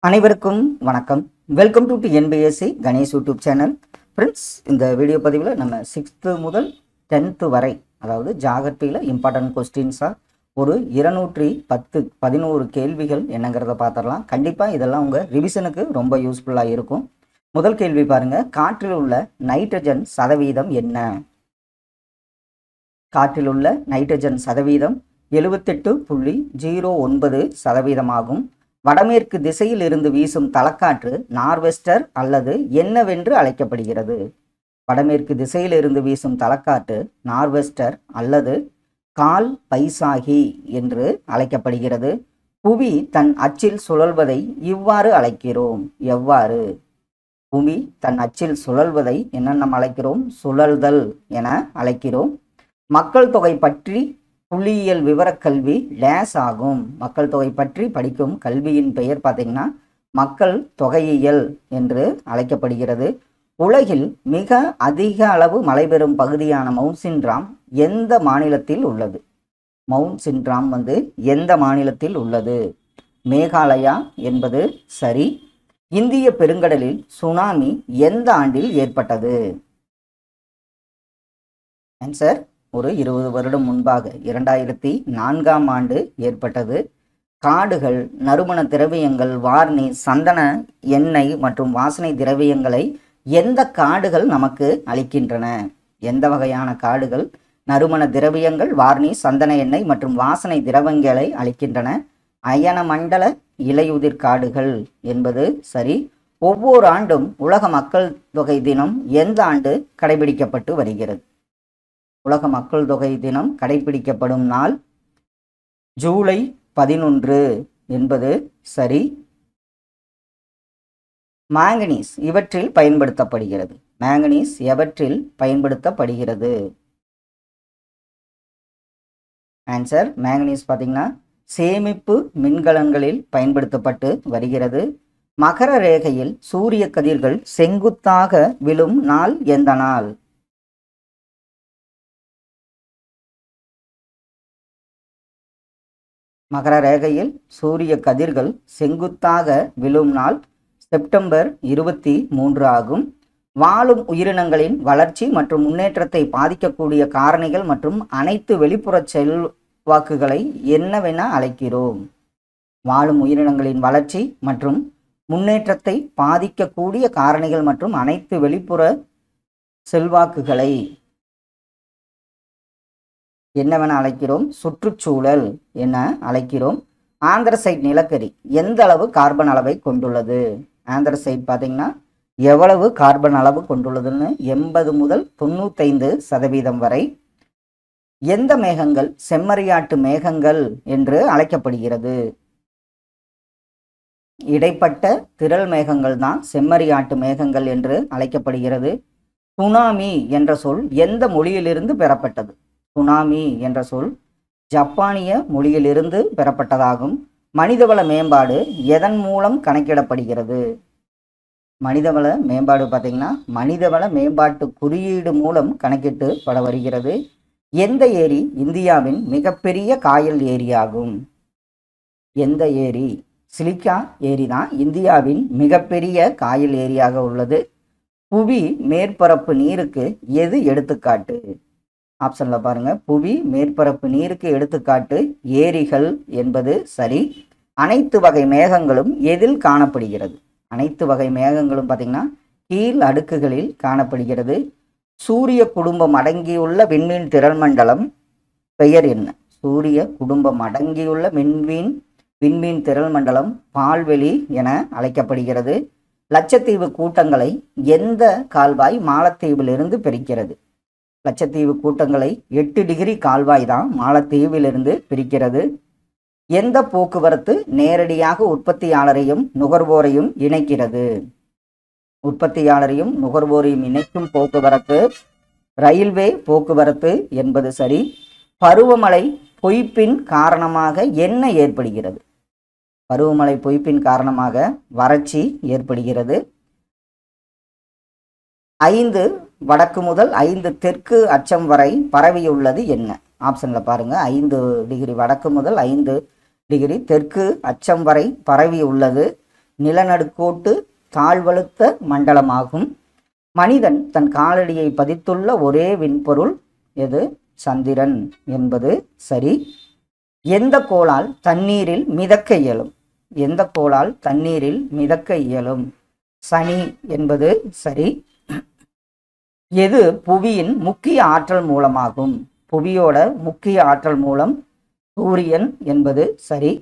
அனைவருக்கும் வணக்கம். Welcome to NPSC Ganesh YouTube channel. Friends, இந்த வீடியோ பதிவில் நம்ம 6th முதல் 10th வரை, அதாவது ஜாகிரபியில் இம்பார்ட்டன்ட் கொஸ்டின்ஸாக ஒரு 211 கேள்விகள் என்னங்கிறத பார்த்துடலாம். கண்டிப்பாக இதெல்லாம் உங்கள் ரிவிஷனுக்கு ரொம்ப யூஸ்ஃபுல்லாக இருக்கும். முதல் கேள்வி பாருங்கள். காற்றில் உள்ள நைட்ரஜன் சதவீதம் என்ன? காற்றில் உள்ள நைட்ரஜன் சதவீதம் 78.09% ஆகும். வடமேற்கு திசையில் இருந்து வீசும் தலக்காற்று நார்வெஸ்டர் அல்லது என்னவென்று அழைக்கப்படுகிறது? வடமேற்கு திசையில் இருந்து வீசும் தலக்காற்று நார்வெஸ்டர் அல்லது கால் பைசாகி என்று அழைக்கப்படுகிறது. புவி தன் அச்சில் சுழல்வதை இவ்வாறு அழைக்கிறோம். எவ்வாறு? புவி தன் அச்சில் சுழல்வதை என்ன நாம் அழைக்கிறோம்? சுழல்தல் என அழைக்கிறோம். மக்கள் தொகை பற்றி புள்ளியியல் விவரக்கல்வி டேஸ் ஆகும். மக்கள் தொகை பற்றி படிக்கும் கல்வியின் பெயர் பார்த்தீங்கன்னா மக்கள் தொகையியல் என்று அழைக்கப்படுகிறது. உலகில் மிக அதிக அளவு மழை பெறும் பகுதியான மவுண்ட் சின்ட்ராம் எந்த மாநிலத்தில் உள்ளது? மவுண்ட் சின்ட்ராம் எந்த மாநிலத்தில் உள்ளது? மேகாலயா என்பது சரி. இந்திய பெருங்கடலில் சுனாமி எந்த ஆண்டில் ஏற்பட்டது? ஆன்சர் ஒரு 20 வருடம் முன்பாக 2004ஆம் ஆண்டு ஏற்பட்டது. காடுகள், நறுமண திரவியங்கள், வார்னிஷ், சந்தன எண்ணெய் மற்றும் வாசனை திரவியங்களை எந்த காடுகள் நமக்கு அளிக்கின்றன? எந்த வகையான காடுகள் நறுமண திரவியங்கள், வார்னிஷ், சந்தன எண்ணெய் மற்றும் வாசனை திரவியங்களை அளிக்கின்றன? அயன மண்டல இலையுதிர் காடுகள் என்பது சரி. ஒவ்வொரு ஆண்டும் உலக மக்கள் தொகை தினம் எந்த ஆண்டு கடைபிடிக்கப்பட்டு வருகிறது? உலக மக்கள் தொகை தினம் கடைபிடிக்கப்படும் நாள் ஜூலை 11 என்பது சரி. மாங்கனீஸ் இவற்றில் பயன்படுத்தப்படுகிறது. மாங்கனீஸ் எவற்றில் பயன்படுத்தப்படுகிறது? ஆன்சர் மாங்கனீஸ் பார்த்தீங்கன்னா சேமிப்பு மின்கலன்களில் பயன்படுத்தப்பட்டு வருகிறது. மகர ரேகையில் சூரிய கதிர்கள் செங்குத்தாக விழும் நாள் எந்த நாள்? மகர ரேகையில் சூரிய கதிர்கள் செங்குத்தாக விழும் நாள் செப்டம்பர் 23 ஆகும். வாழும் உயிரினங்களின் வளர்ச்சி மற்றும் முன்னேற்றத்தை பாதிக்கக்கூடிய காரணிகள் மற்றும் அனைத்து வெளிப்புற செல்வாக்குகளை என்னவென அழைக்கிறோம்? வாழும் உயிரினங்களின் வளர்ச்சி மற்றும் முன்னேற்றத்தை பாதிக்கக்கூடிய காரணிகள் மற்றும் அனைத்து வெளிப்புற செல்வாக்குகளை என்னவென அழைக்கிறோம்? சுற்றுச்சூழல் என அழைக்கிறோம். ஆந்திரசைட் நிலக்கரி எந்த அளவு கார்பன் அளவை கொண்டுள்ளது? ஆந்திரசைட் பார்த்தீங்கன்னா எவ்வளவு கார்பன் அளவு கொண்டுள்ளதுன்னு 80 முதல் 95% வரை. எந்த மேகங்கள் செம்மறியாட்டு மேகங்கள் என்று அழைக்கப்படுகிறது? இடைப்பட்ட திரள் மேகங்கள் தான் செம்மறியாட்டு மேகங்கள் என்று அழைக்கப்படுகிறது. சுனாமி என்ற சொல் எந்த மொழியிலிருந்து பெறப்பட்டது? சுனாமி என்ற சொல் ஜப்பானிய மொழியிலிருந்து பெறப்பட்டதாகும். மனிதவள மேம்பாடு எதன் மூலம் கணக்கிடப்படுகிறது? மனிதவள மேம்பாடு பார்த்தீங்கன்னா மனிதவள மேம்பாட்டு குறியீடு மூலம் கணக்கிட்டு பட வருகிறது. எந்த ஏரி இந்தியாவின் மிகப்பெரிய காயல் ஏரியாகும்? எந்த ஏரி? சிலிக்கா ஏரி தான் இந்தியாவின் மிகப்பெரிய காயல் ஏரியாக உள்ளது. புவி மேற்பரப்பு நீருக்கு எது எடுத்துக்காட்டு? ஆப்ஷனில் பாருங்க. புவி மேற்பரப்பு நீருக்கு எடுத்துக்காட்டு ஏரிகள் என்பது சரி. அனைத்து வகை மேகங்களும் எதில் காணப்படுகிறது? அனைத்து வகை மேகங்களும் பார்த்தீங்கன்னா கீழ் அடுக்குகளில் காணப்படுகிறது. சூரிய குடும்பம் அடங்கியுள்ள விண்மீன் திரள் மண்டலம் பெயர் என்ன? சூரிய குடும்பம் அடங்கியுள்ள விண்மீன் திரள் மண்டலம் பால்வெளி என அழைக்கப்படுகிறது. லட்சத்தீவு கூட்டங்களை எந்த கால்வாய் மாலத்தீவிலிருந்து பிரிக்கிறது? லட்சத்தீவு கூட்டங்களை 8 டிகிரி கால்வாய் தான் மாலத்தீவிலிருந்து பிரிக்கிறது. எந்த போக்குவரத்து நேரடியாக உற்பத்தியாளரையும் நுகர்வோரையும் இணைக்கிறது? உற்பத்தியாளரையும் நுகர்வோரையும் இணைக்கும் போக்குவரத்து ரயில்வே போக்குவரத்து என்பது சரி. பருவமழை பொய்ப்பின் காரணமாக என்ன ஏற்படுகிறது? பருவமழை பொய்ப்பின் காரணமாக வறட்சி ஏற்படுகிறது. 5 வடக்கு முதல் 5 தெற்கு அச்சம் வரை பரவியுள்ளது என்ன? ஆப்ஷனில் பாருங்க. 5 டிகிரி வடக்கு முதல் 5 டிகிரி தெற்கு அச்சம் வரை பரவி உள்ளது. நிலநடுக்கோட்டு தாழ்வழுத்த மண்டலமாகும். மனிதன் தன் காலடியை பதித்துள்ள ஒரே விண்பொருள் எது? சந்திரன் என்பது சரி. எந்த கோளால் தண்ணீரில் மிதக்க இயலும்? எந்த கோளால் தண்ணீரில் மிதக்க இயலும்? சனி என்பது சரி. எது புவியின் முக்கிய ஆற்றல் மூலமாகும்? புவியோட முக்கிய ஆற்றல் மூலம் சூரியன் என்பது சரி.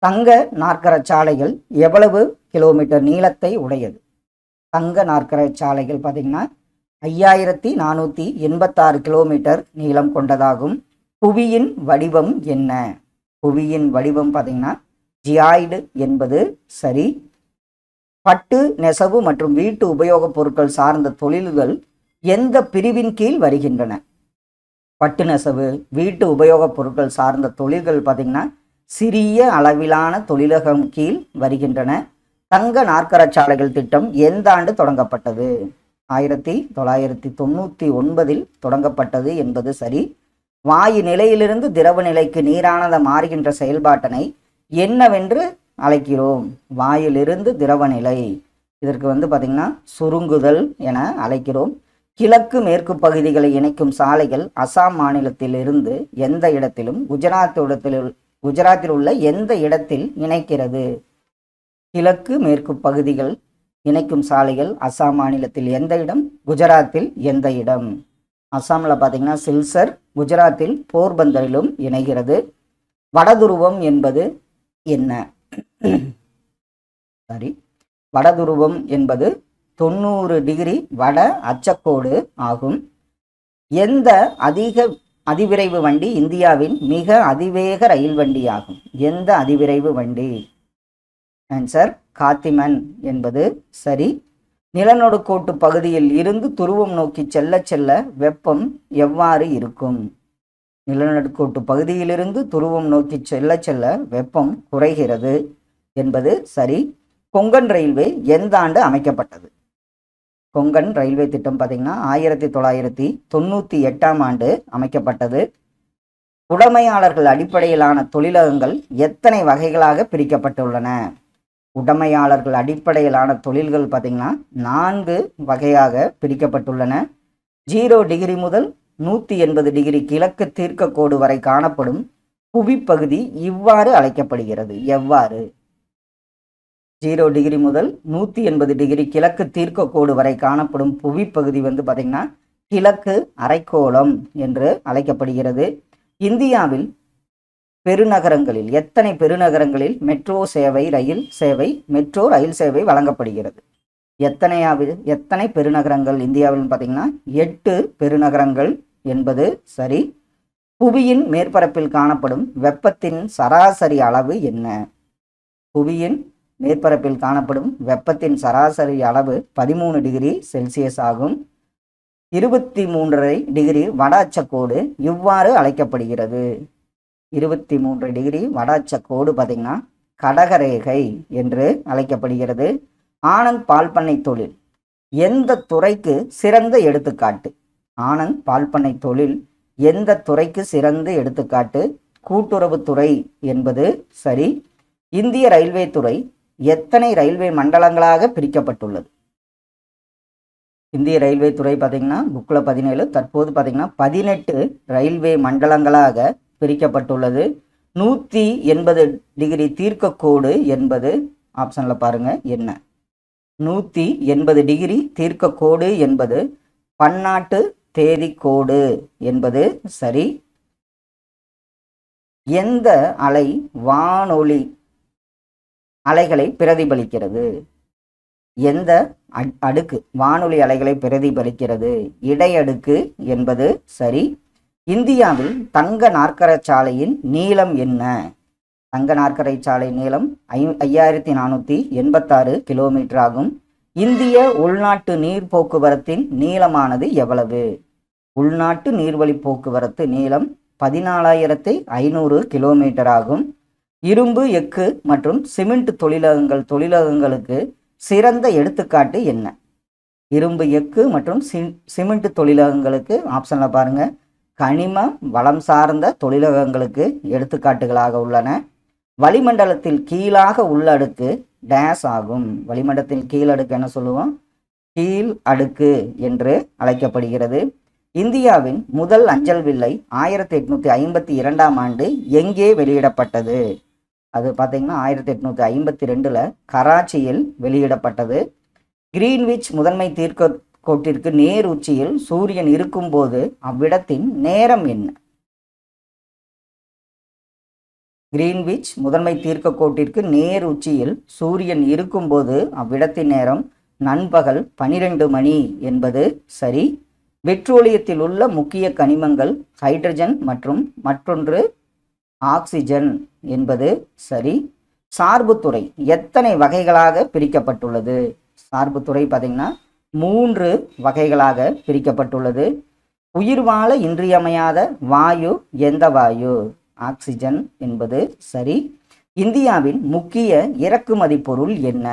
தங்க நாற்கர சாலைகள் எவ்வளவு கிலோமீட்டர் நீளத்தை உடையது? தங்க நாற்கர சாலைகள் பார்த்தீங்கன்னா 5486 கிலோமீட்டர் நீளம் கொண்டதாகும். புவியின் வடிவம் என்ன? புவியின் வடிவம் பார்த்தீங்கன்னா ஜியாய்டு என்பது சரி. பட்டு, நெசவு மற்றும் வீட்டு உபயோகப் பொருட்கள் சார்ந்த தொழில்கள் எந்த பிரிவின் கீழ் வருகின்றன? பட்டு, நெசவு, வீட்டு உபயோகப் பொருட்கள் சார்ந்த தொழில்கள் பார்த்தீங்கன்னா சிறிய அளவிலான தொழிலகம் கீழ் வருகின்றன. தங்க நாற்கர சாலைகள் திட்டம் எந்த ஆண்டு தொடங்கப்பட்டது? 1999 தொடங்கப்பட்டது என்பது சரி. வாயு நிலையிலிருந்து திரவ நிலைக்கு நீரானது மாறுகின்ற செயல்பாட்டினை என்னவென்று அழைக்கிறோம்? வாயிலிருந்து திரவ நிலை, இதற்கு பார்த்தீங்கன்னா சுருங்குதல் என அழைக்கிறோம். கிழக்கு மேற்கு பகுதிகளை இணைக்கும் சாலைகள் அசாம் மாநிலத்தில் இருந்து எந்த இடத்திலும் குஜராத்தில் உள்ள எந்த இடத்தில் இணைக்கிறது? கிழக்கு மேற்கு பகுதிகள் இணைக்கும் சாலைகள் அசாம் மாநிலத்தில் எந்த இடம்? குஜராத்தில் எந்த இடம்? அசாமில் பார்த்தீங்கன்னா சில்சர், குஜராத்தில் போர்பந்தரிலும் இணைகிறது. வடதுருவம் என்பது என்ன? சரி, வடதுருவம் என்பது 90 டிகிரி வட அச்சக்கோடு ஆகும். எந்த அதிவிரைவு வண்டி இந்தியாவின் மிக அதிவேக ரயில் வண்டி ஆகும்? எந்த அதிவிரைவு வண்டி? ஆன்சர் காத்திமன் என்பது சரி. நிலநடுக்கோட்டு பகுதியில் இருந்து துருவம் நோக்கி செல்ல செல்ல வெப்பம் எவ்வாறு இருக்கும்? நிலநடுக்கோட்டு பகுதியிலிருந்து துருவம் நோக்கி செல்ல செல்ல வெப்பம் குறைகிறது என்பது சரி. கொங்கன் ரயில்வே எந்த ஆண்டு அமைக்கப்பட்டது? கொங்கன் ரயில்வே திட்டம் பார்த்தீங்கன்னா 1998 ஆண்டு அமைக்கப்பட்டது. உடைமையாளர்கள் அடிப்படையிலான தொழிலகங்கள் எத்தனை வகைகளாக பிரிக்கப்பட்டுள்ளன? உடைமையாளர்கள் அடிப்படையிலான தொழில்கள் பார்த்தீங்கன்னா 4 வகையாக பிரிக்கப்பட்டுள்ளன. 0 டிகிரி முதல் 180 டிகிரி கிழக்கு தீர்க்கக்கோடு வரை காணப்படும் புவிப்பகுதி இவ்வாறு அழைக்கப்படுகிறது. எவ்வாறு? 0 டிகிரி முதல் 180 டிகிரி கிழக்கு தீர்க்கக்கோடு வரை காணப்படும் புவிப்பகுதி பார்த்தீங்கன்னா கிழக்கு அரைக்கோளம் என்று அழைக்கப்படுகிறது. இந்தியாவில் பெருநகரங்களில் எத்தனை பெருநகரங்களில் மெட்ரோ ரயில் சேவை வழங்கப்படுகிறது? எத்தனை பெருநகரங்கள் இந்தியாவில் பார்த்தீங்கன்னா 8 பெருநகரங்கள் என்பது சரி. புவியின் மேற்பரப்பில் காணப்படும் வெப்பத்தின் சராசரி அளவு என்ன? புவியின் மேற்பரப்பில் காணப்படும் வெப்பத்தின் சராசரி அளவு 13 டிகிரி செல்சியஸ் ஆகும். 23.5 டிகிரி வட அச்சக்கோடு இவ்வாறு அழைக்கப்படுகிறது. 23 டிகிரி வட அச்சக்கோடு பார்த்தீங்கன்னா கடகரேகை என்று அழைக்கப்படுகிறது. ஆனந்த் பால் பண்ணை தொழில் எந்த துறைக்கு சிறந்த எடுத்துக்காட்டு? ஆனந்த் பால் பண்ணை தொழில் எந்த துறைக்கு சிறந்த எடுத்துக்காட்டு? கூட்டுறவுத்துறை என்பது சரி. இந்திய ரயில்வே துறை எத்தனை ரயில்வே மண்டலங்களாக பிரிக்கப்பட்டுள்ளது? இந்திய ரயில்வே துறை பார்த்தீங்கன்னா புக்கில் 17, தற்போது பார்த்தீங்கன்னா 18 ரயில்வே மண்டலங்களாக பிரிக்கப்பட்டுள்ளது. 180 டிகிரி தீர்க்கக்கோடு என்பது ஆப்ஷனில் பாருங்க என்ன? 180 டிகிரி தீர்க்கக்கோடு என்பது பன்னாட்டு தேதிக்கோடு என்பது சரி. எந்த அலை வானொலி அலைகளை பிரதிபலிக்கிறது? எந்த அடுக்கு வானொலி அலைகளை பிரதிபலிக்கிறது? இடையடுக்கு என்பது சரி. இந்தியாவில் தங்க நாற்கர சாலையின் நீளம் என்ன? தங்க நாற்கரை சாலை நீளம் 5486 கிலோமீட்டர் ஆகும். இந்திய உள்நாட்டு நீர் போக்குவரத்தின் நீளமானது எவ்வளவு? உள்நாட்டு நீர்வழி போக்குவரத்து நீளம் 14,500 கிலோமீட்டர் ஆகும். இரும்பு, எஃகு மற்றும் சிமெண்ட் தொழிலகங்களுக்கு சிறந்த எடுத்துக்காட்டு என்ன? இரும்பு, எஃகு மற்றும் சிமெண்ட் தொழிலகங்களுக்கு ஆப்ஷனில் பாருங்க கனிம வளம் சார்ந்த தொழிலகங்களுக்கு எடுத்துக்காட்டுகளாக உள்ளன. வளிமண்டலத்தில் கீழாக உள்ள அடுக்கு டேஸ் ஆகும். வளிமண்டலத்தில் கீழடுக்கு என்ன சொல்லுவோம்? கீழ் அடுக்கு என்று அழைக்கப்படுகிறது. இந்தியாவின் முதல் அஞ்சல் வில்லை 1852ஆம் ஆண்டு எங்கே வெளியிடப்பட்டது? அது பார்த்தீங்கன்னா 1852 கராச்சியில் வெளியிடப்பட்டது. கிரீன்விச் முதன்மை தீர்க்க கோட்டிற்கு நேர் உச்சியில் சூரியன் இருக்கும்போது அவ்விடத்தின் நேரம் என்ன? கிரீன்விச் முதன்மை தீர்க்க கோட்டிற்கு நேர் உச்சியில் சூரியன் இருக்கும்போது அவ்விடத்தின் நேரம் நண்பகல் 12 மணி என்பது சரி. பெட்ரோலியத்தில் உள்ள முக்கிய கனிமங்கள் ஹைட்ரஜன் மற்றும் மற்றொன்று ஆக்சிஜன் என்பது சரி. சார்புத்துறை எத்தனை வகைகளாக பிரிக்கப்பட்டுள்ளது? சார்புத்துறை பார்த்தீங்கன்னா 3 வகைகளாக பிரிக்கப்பட்டுள்ளது. உயிர் வாழ இன்றியமையாத வாயு எந்த வாயு? ஆக்சிஜன் என்பது சரி. இந்தியாவின் முக்கிய இறக்குமதி பொருள் என்ன?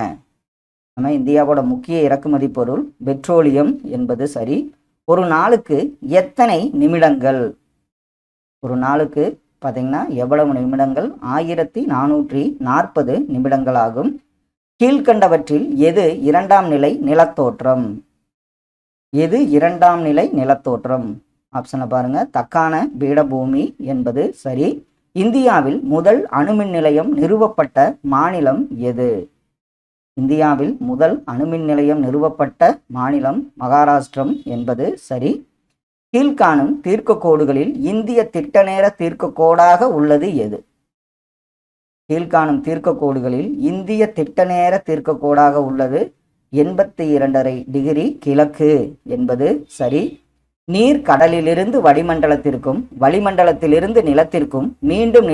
நம்ம இந்தியாவோட முக்கிய இறக்குமதி பொருள் பெட்ரோலியம் என்பது சரி. ஒரு நாளுக்கு எத்தனை நிமிடங்கள்? ஒரு நாளுக்கு பார்த்தீங்கன்னா எவ்வளவு நிமிடங்கள்? 1440 நிமிடங்கள் ஆகும். கீழ்கண்டவற்றில் எது இரண்டாம் நிலை நிலத்தோற்றம்? எது இரண்டாம் நிலை நிலத்தோற்றம்? ஆப்ஷனை பாருங்க. தக்கான பீடபூமி என்பது சரி. இந்தியாவில் முதல் அணுமின் நிலையம் நிறுவப்பட்ட மாநிலம் எது? இந்தியாவில் முதல் அணுமின் நிலையம் நிறுவப்பட்ட மாநிலம் மகாராஷ்டிரம் என்பது சரி. கீழ்காணும் தீர்க்கக்கோடுகளில் இந்திய திட்டநேர தீர்க்கக்கோடாக உள்ளது எது? கீழ்காணும் தீர்க்கக்கோடுகளில் இந்திய திட்டநேர தீர்க்கக்கோடாக உள்ளது 82.5 டிகிரி கிழக்கு என்பது சரி. நீர் கடலிலிருந்து வளிமண்டலத்திற்கும் வளிமண்டலத்திலிருந்து நிலத்திற்கும் மீண்டும்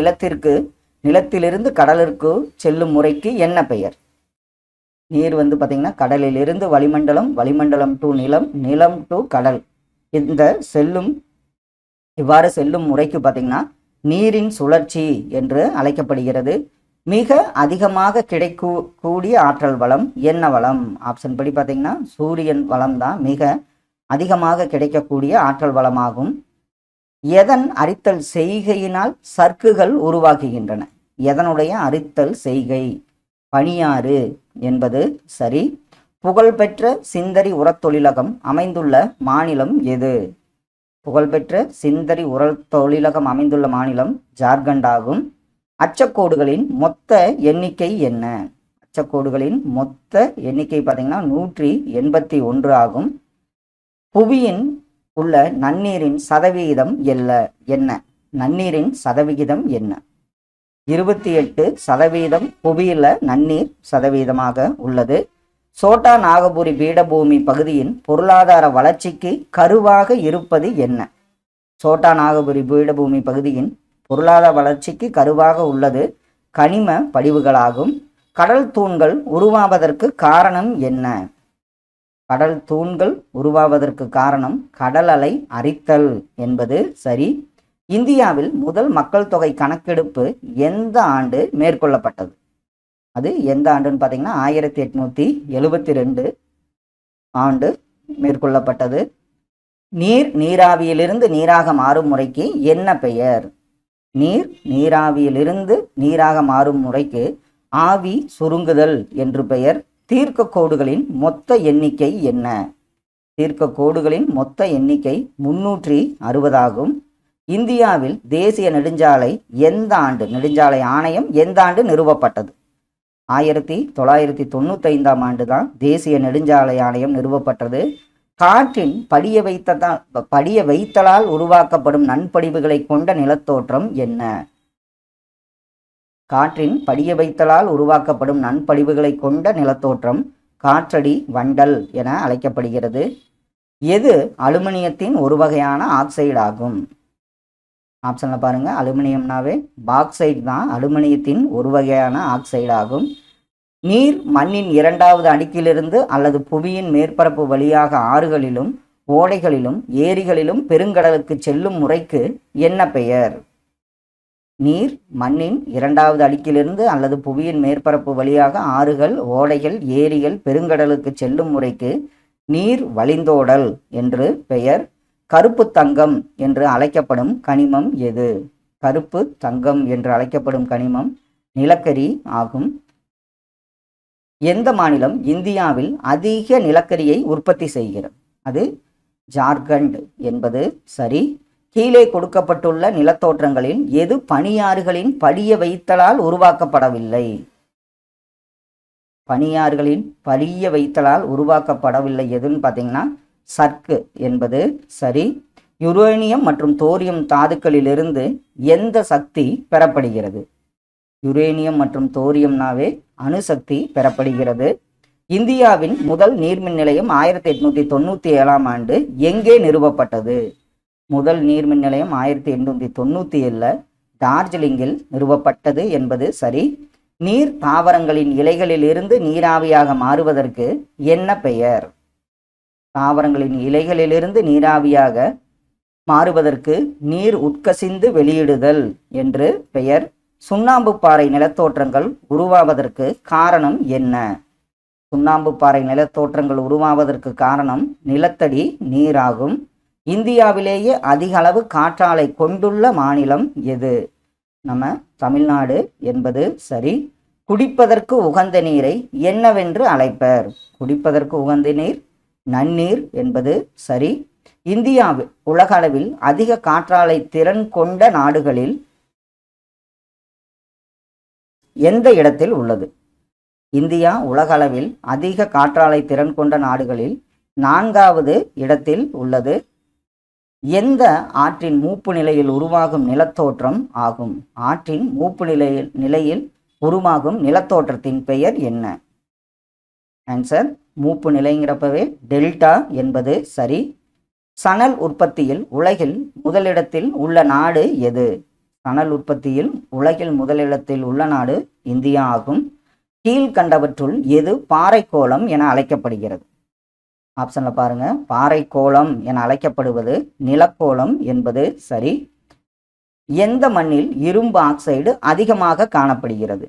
நிலத்திலிருந்து கடலிற்கு செல்லும் முறைக்கு என்ன பெயர்? நீர் பார்த்தீங்கன்னா கடலிலிருந்து வளிமண்டலம், வளிமண்டலம் டு நிலம், நிலம் டு கடல், இந்த இவ்வாறு செல்லும் முறைக்கு பார்த்தீங்கன்னா நீரின் சுழற்சி என்று அழைக்கப்படுகிறது. மிக அதிகமாக கிடைக்கக்கூடிய ஆற்றல் வளம் என்ன வளம்? ஆப்ஷன் படி பார்த்தீங்கன்னா சூரியன் வளம் தான் மிக அதிகமாக கிடைக்கக்கூடிய ஆற்றல் வளமாகும். எதன் அரித்தல் செய்கையினால் சர்க்குகள் உருவாகுகின்றன? எதனுடைய அரித்தல் செய்கை? பனியாறு என்பது சரி. புகழ்பெற்ற சிந்தரி உரத் தொழிலகம் அமைந்துள்ள மாநிலம் எது? புகழ்பெற்ற சிந்தரி உரத் தொழிலகம் அமைந்துள்ள மாநிலம் ஜார்க்கண்ட் ஆகும். அச்சக்கோடுகளின் மொத்த எண்ணிக்கை என்ன? அச்சக்கோடுகளின் மொத்த எண்ணிக்கை பார்த்தீங்கன்னா 181 ஆகும். புவியின் உள்ள நன்னீரின் சதவிகிதம் என்ன? நன்னீரின் சதவிகிதம் என்ன? 28% புவியில நன்னீர் சதவீதமாக உள்ளது. சோட்டா நாகபுரி பீடபூமி பகுதியின் பொருளாதார வளர்ச்சிக்கு கருவாக இருப்பது என்ன? சோட்டா நாகபுரி பீடபூமி பகுதியின் பொருளாதார வளர்ச்சிக்கு கருவாக உள்ளது கனிம படிவுகளாகும். கடல் தூண்கள் உருவாவதற்கு காரணம் என்ன? கடல் தூண்கள் உருவாவதற்கு காரணம் கடல் அலை அரித்தல் என்பது சரி. இந்தியாவில் முதல் மக்கள் தொகை கணக்கெடுப்பு எந்த ஆண்டு மேற்கொள்ளப்பட்டது? அது எந்த ஆண்டுன்னு பார்த்தீங்கன்னா 1872 ஆண்டு மேற்கொள்ளப்பட்டது. நீராவியிலிருந்து நீராக மாறும் முறைக்கு என்ன பெயர்? நீராவியிலிருந்து நீராக மாறும் முறைக்கு ஆவி சுருங்குதல் என்று பெயர். தீர்க்கக்கோடுகளின் மொத்த எண்ணிக்கை என்ன? தீர்க்கக்கோடுகளின் மொத்த எண்ணிக்கை 360 ஆகும். இந்தியாவில் தேசிய நெடுஞ்சாலை நெடுஞ்சாலை ஆணையம் எந்த ஆண்டு நிறுவப்பட்டது? 1995ஆம் ஆண்டு தான் தேசிய நெடுஞ்சாலை ஆணையம் நிறுவப்பட்டது. காற்றின் படிய வைத்தலால் உருவாக்கப்படும் நன்படிவுகளை கொண்ட நிலத்தோற்றம் என்ன? காற்றின் படிய வைத்தலால் உருவாக்கப்படும் நன்படிவுகளை கொண்ட நிலத்தோற்றம் காற்றடி வண்டல் என அழைக்கப்படுகிறது. எது அலுமினியத்தின் ஒரு வகையான ஆக்சைடு ஆகும்? ஆப்ஷனில் பாருங்க. அலுமினியம்னாவே பாக்சைடு தான் அலுமினியத்தின் ஒரு வகையான ஆக்சைடு ஆகும். நீர் மண்ணின் 2வது அடுக்கிலிருந்து அல்லது புவியின் மேற்பரப்பு வழியாக ஆறுகளிலும் ஓடைகளிலும் ஏரிகளிலும் பெருங்கடலுக்கு செல்லும் முறைக்கு என்ன பெயர்? நீர் மண்ணின் 2வது அடுக்கிலிருந்து அல்லது புவியின் மேற்பரப்பு வழியாக ஆறுகள் ஓடைகள் ஏரிகள் பெருங்கடலுக்கு செல்லும் முறைக்கு நீர் வழிந்தோடல் என்று பெயர். கருப்பு தங்கம் என்று அழைக்கப்படும் கனிமம் எது? கருப்பு தங்கம் என்று அழைக்கப்படும் கனிமம் நிலக்கரி ஆகும். எந்த மாநிலம் இந்தியாவில் அதிக நிலக்கரியை உற்பத்தி செய்கிறது? அது ஜார்க்கண்ட் என்பது சரி. கீழே கொடுக்கப்பட்டுள்ள நிலத்தோற்றங்களில் எது பனியாறுகளின் படிய வைத்தலால் உருவாக்கப்படவில்லை? பனியாறுகளின் படிய வைத்தலால் உருவாக்கப்படவில்லை எதுன்னு பார்த்தீங்கன்னா சர்க்கு என்பது சரி. யுரேனியம் மற்றும் தோரியம் தாதுக்களிலிருந்து எந்த சக்தி பெறப்படுகிறது? யுரேனியம் மற்றும் தோரியம்னாவே அணுசக்தி பெறப்படுகிறது. இந்தியாவின் முதல் நீர்மின் நிலையம் 1897ஆம் ஆண்டு எங்கே நிறுவப்பட்டது? முதல் நீர்மின் நிலையம் 1897 டார்ஜிலிங்கில் நிறுவப்பட்டது என்பது சரி. நீர் தாவரங்களின் இலைகளில் இருந்து நீராவியாக மாறுவதற்கு என்ன பெயர்? தாவரங்களின் இலைகளிலிருந்து நீராவியாக மாறுவதற்கு நீர் உட்கசிந்து வெளியிடுதல் என்று பெயர். சுண்ணாம்பு பாறை நிலத்தோற்றங்கள் உருவாவதற்கு காரணம் என்ன? சுண்ணாம்பு பாறை நிலத்தோற்றங்கள் உருவாவதற்கு காரணம் நிலத்தடி நீராகும். இந்தியாவிலேயே அதிக அளவு காற்றாலை கொண்டுள்ள மாநிலம் எது? நம்ம தமிழ்நாடு என்பது சரி. குடிப்பதற்கு உகந்த நீரை என்னவென்று அழைப்பர்? குடிப்பதற்கு உகந்த நீர் நன்னீர் என்பது சரி. இந்தியாவில் உலக அளவில் அதிக காற்றாலை திறன் கொண்ட நாடுகளில் எந்த இடத்தில் உள்ளது? இந்தியா உலக அளவில் அதிக காற்றாலை திறன் கொண்ட நாடுகளில் 4வது இடத்தில் உள்ளது. எந்த ஆற்றின் மூப்பு நிலையில் உருவாகும் நிலத்தோற்றம் ஆகும்? ஆற்றின் மூப்பு நிலையில் உருவாகும் நிலத்தோற்றத்தின் பெயர் என்ன? ஆன்சர் மூப்பு நிலைங்கிறப்பவே டெல்டா என்பது சரி. சணல் உற்பத்தியில் உலகில் முதலிடத்தில் உள்ள நாடு எது? சணல் உற்பத்தியில் உலகில் முதலிடத்தில் உள்ள நாடு இந்தியா ஆகும். கீழ்கண்டவற்றுள் எது பாறைக்கோளம் என அழைக்கப்படுகிறது? ஆப்ஷன்ல பாருங்க. பாறைக்கோளம் என அழைக்கப்படுவது நிலக்கோளம் என்பது சரி. எந்த மண்ணில் இரும்பு ஆக்சைடு அதிகமாக காணப்படுகிறது?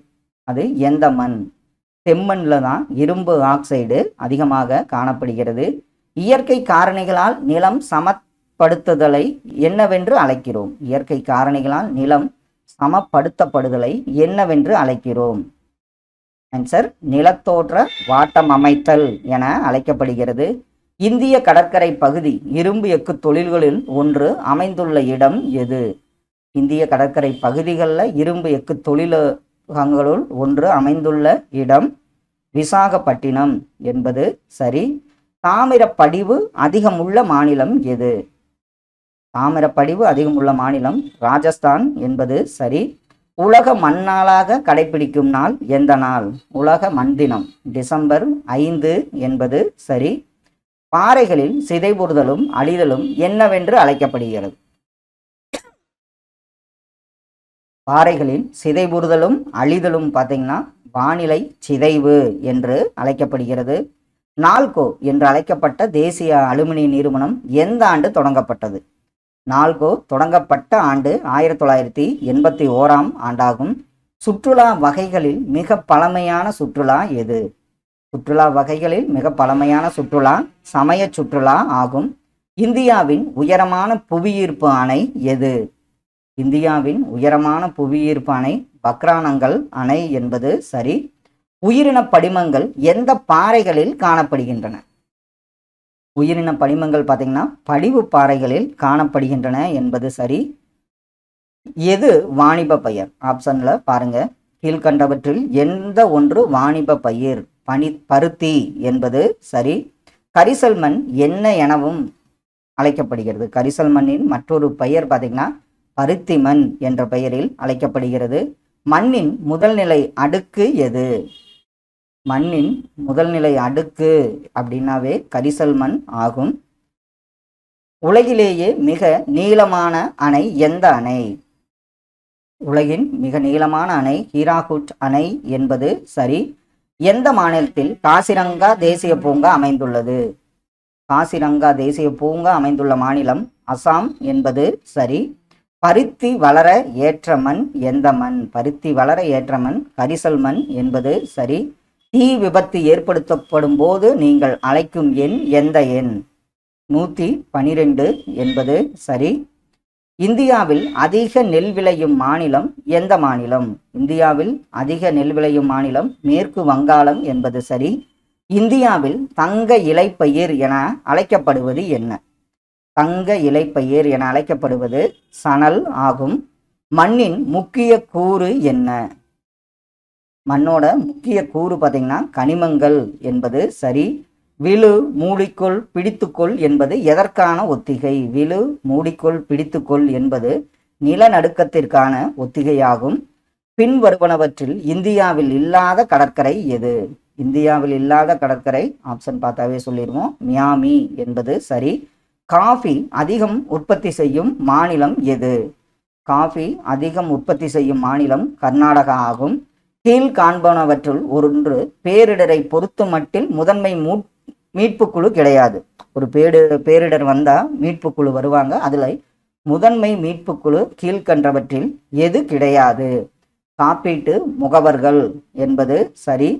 அது எந்த மண்? செம்மண்ணில் தான் இரும்பு ஆக்சைடு அதிகமாக காணப்படுகிறது. இயற்கை காரணிகளால் நிலம் சமப்படுத்துதலை என்னவென்று அழைக்கிறோம்? இயற்கை காரணிகளால் நிலம் சமப்படுத்தப்படுதலை என்னவென்று அழைக்கிறோம்? ஆன்சர் நிலத்தோற்ற வாட்டம் அமைத்தல் என அழைக்கப்படுகிறது. இந்திய கடற்கரை பகுதி இரும்பு எக்கு தொழில்களில் ஒன்று அமைந்துள்ள இடம் எது? இந்திய கடற்கரை பகுதிகளில் இரும்பு எக்கு தொழிலகங்களுள் ஒன்று அமைந்துள்ள இடம் விசாகப்பட்டினம் என்பது சரி. தாமிரப்படிவு அதிகமுள்ள மாநிலம் எது? தாமிரப்படிவு அதிகமுள்ள மாநிலம் ராஜஸ்தான் என்பது சரி. உலக மண்ணாளாக கடைபிடிக்கும் நாள் எந்த நாள்? உலக மண் தினம் டிசம்பர் 5 என்பது சரி. பாறைகளில் சிதைவுறுதலும் அழிதலும் என்னவென்று அழைக்கப்படுகிறது? பாறைகளில் சிதைவுறுதலும் அழிதலும் பார்த்தீங்கன்னா வானிலை சிதைவு என்று அழைக்கப்படுகிறது. நால்கோ என்று அழைக்கப்பட்ட தேசிய அலுமினிய நிறுவனம் எந்த ஆண்டு தொடங்கப்பட்டது? நால்கோ தொடங்கப்பட்ட ஆண்டு 1981ஆம் ஆண்டாகும். சுற்றுலா வகைகளில் மிக பழமையான சுற்றுலா எது? சுற்றுலா வகைகளில் மிக பழமையான சுற்றுலா சமய சுற்றுலா ஆகும். இந்தியாவின் உயரமான புவியீர்ப்பு அணை எது? இந்தியாவின் உயரமான புவியீர்ப்பு அணை பக்ரானங்கல் அணை என்பது சரி. உயிரின படிமங்கள் எந்த பாறைகளில் காணப்படுகின்றன? உயிரின படிமங்கள் பார்த்தீங்கன்னா படிவு பாறைகளில் காணப்படுகின்றன என்பது சரி. எது வாணிப பயிர்? ஆப்ஷன்ல பாருங்க. கீழ்கண்டவற்றில் எந்த ஒன்று வாணிப பயிர்? பருத்தி என்பது சரி. கரிசல் மண் என்ன எனவும் அழைக்கப்படுகிறது? கரிசல் மண்ணின் மற்றொரு பெயர் பார்த்தீங்கன்னா பருத்தி மண் என்ற பெயரில் அழைக்கப்படுகிறது. மண்ணின் முதல்நிலை அடுக்கு எது? மண்ணின் முதல்நிலை அடுக்கு அப்படின்னாவே கரிசல் மண் ஆகும். உலகிலேயே மிக நீளமான அணை எந்த அணை? உலகின் மிக நீளமான அணை ஹீராகுட் அணை என்பது சரி. எந்த மாநிலத்தில் காசிரங்கா தேசிய பூங்கா அமைந்துள்ளது? காசிரங்கா தேசிய பூங்கா அமைந்துள்ள மாநிலம் அசாம் என்பது சரி. பருத்தி வளர ஏற்ற மண் எந்த மண்? பருத்தி வளர ஏற்ற மண் கரிசல் மண் என்பது சரி. தீ விபத்து ஏற்படுத்தப்படும் போது நீங்கள் அழைக்கும் எண் எந்த எண்? 112 என்பது சரி. இந்தியாவில் அதிக நெல் விளையும் மாநிலம் எந்த மாநிலம்? இந்தியாவில் அதிக நெல் விளையும் மாநிலம் மேற்கு வங்காளம் என்பது சரி. இந்தியாவில் தங்க இலைப்பயிர் என அழைக்கப்படுவது என்ன? தங்க இலைப்பயிர் என அழைக்கப்படுவது சணல் ஆகும். மண்ணின் முக்கிய கூறு என்ன? மண்ணோட முக்கிய கூறு பார்த்தீங்கன்னா கனிமங்கள் என்பது சரி. விழு மூடிக்கொள் பிடித்துக்கொள் என்பது எதற்கான ஒத்திகை? விழு மூடிக்கொள் பிடித்துக்கொள் என்பது நிலநடுக்கத்திற்கான ஒத்திகையாகும். பின்வருவனவற்றில் இந்தியாவில் இல்லாத கடற்கரை எது? இந்தியாவில் இல்லாத கடற்கரை ஆப்ஷன் பார்த்தாவே சொல்லிடுவோம், மியாமி என்பது சரி. காஃபி அதிகம் உற்பத்தி செய்யும் மாநிலம் எது? காஃபி அதிகம் உற்பத்தி செய்யும் மாநிலம் கர்நாடகா ஆகும். கீழ் காண்பனவற்றுள் ஒன்று பேரிடரை பொறுத்த மட்டில் முதன்மை மீட்பு குழு கிடையாது. ஒரு பேரிடர் வந்தால் மீட்பு குழு வருவாங்க. அதில் முதன்மை மீட்பு குழு கீழ்கண்டவற்றில் எது கிடையாது? காப்பீட்டு முகவர்கள் என்பது சரி.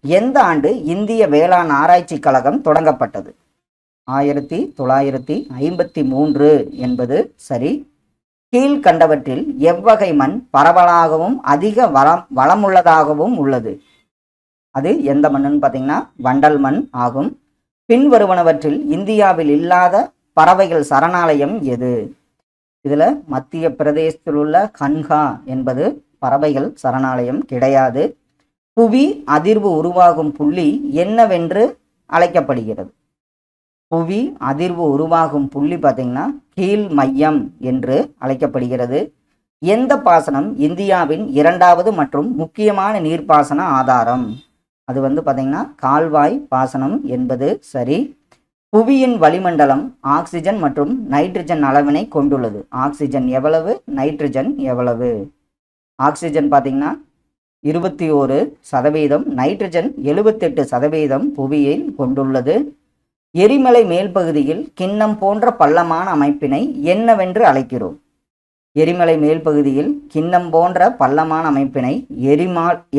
எந்த ஆண்டு இந்திய வேளாண் ஆராய்ச்சி கழகம் தொடங்கப்பட்டது? 1953 என்பது சரி. கீழ்கண்டவற்றில் எவ்வகை மண் பரவலாகவும் அதிக வளமுள்ளதாகவும் உள்ளது? அது எந்த மண்ணுன்னு பார்த்தீங்கன்னா வண்டல் மண் ஆகும். பின்வருவனவற்றில் இந்தியாவில் இல்லாத பறவைகள் சரணாலயம் எது? இதில் மத்திய பிரதேசத்தில் உள்ள கன்ஹா என்பது பறவைகள் சரணாலயம் கிடையாது. புவி அதிர்வு உருவாகும் புள்ளி என்னவென்று அழைக்கப்படுகிறது? புவி அதிர்வு உருவாகும் புள்ளி பார்த்தீங்கன்னா கீழ் மையம் என்று அழைக்கப்படுகிறது. எந்த பாசனம் இந்தியாவின் இரண்டாவது மற்றும் முக்கியமான நீர்ப்பாசன ஆதாரம்? அது பார்த்தீங்கன்னா கால்வாய் பாசனம் என்பது சரி. புவியின் வளிமண்டலம் ஆக்சிஜன் மற்றும் நைட்ரஜன் அளவினை கொண்டுள்ளது. ஆக்சிஜன் எவ்வளவு, நைட்ரஜன் எவ்வளவு? ஆக்சிஜன் பார்த்தீங்கன்னா 21%, நைட்ரஜன் 78% புவியில் கொண்டுள்ளது. எரிமலை மேல் பகுதியில் கிண்ணம் போன்ற பள்ளமான அமைப்பினை என்னவென்று அழைக்கிறோம்? எரிமலை மேல் பகுதியில் கிண்ணம் போன்ற பள்ளமான அமைப்பினை